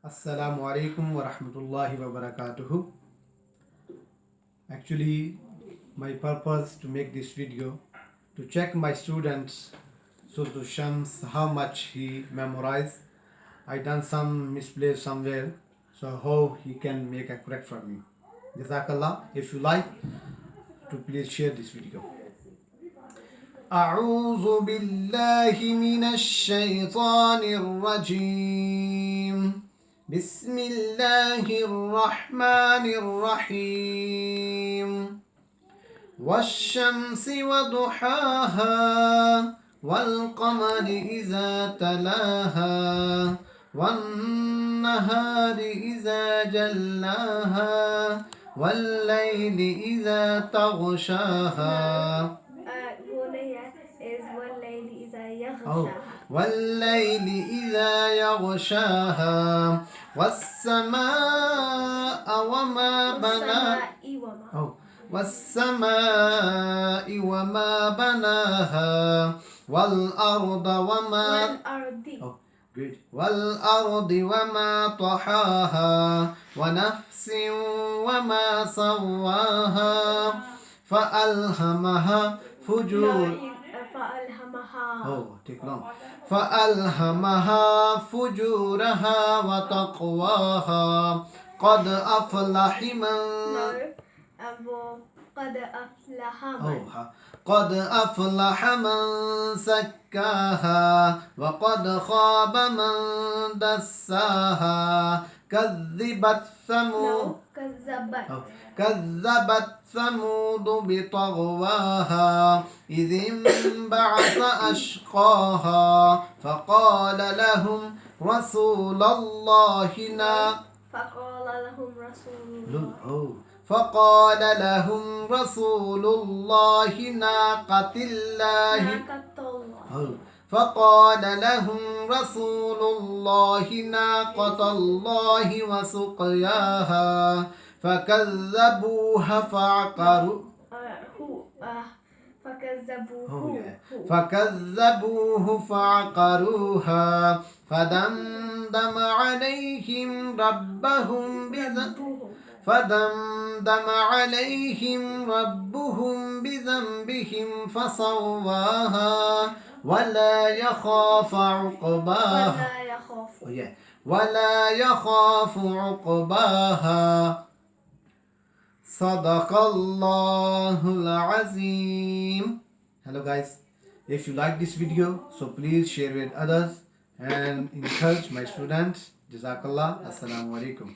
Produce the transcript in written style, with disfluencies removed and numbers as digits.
Assalamu alaikum wa rahmatullahi wa barakatuhu. Actually, my purpose to make this video to check my students Surah Shams how much he memorized. I done some misplaced somewhere, so how he can make a correct for me. Jazakallah. If you like, to please share this video. أعوذ بالله من الشيطان الرجيم بسم الله الرحمن الرحيم والشمس وضحاها والقمر إذا تلاها والنهار إذا جلاها والليل إذا تغشاها والليل إذا يغشاها والسماء وما بناها والسماء وما بناها والأرض وما والأرض وما طحاها ونفس وما سواها فألهمها فألهمها فجورها وتقواها قد أفلح من سكاها وقد خاب من دساها كذبت ثمود بطغواها إذ انبعث أشقاها فقال لهم رسول الله ناقة الله وسقياها فكذبوه فعقروها فدمدم عليهم ربهم بذنبهم فسواها ولا يخاف عقباها Sadaqallahul Azim. Hello guys, if you like this video, so please share with others and encourage my students. Jazakallah. Assalamu alaikum.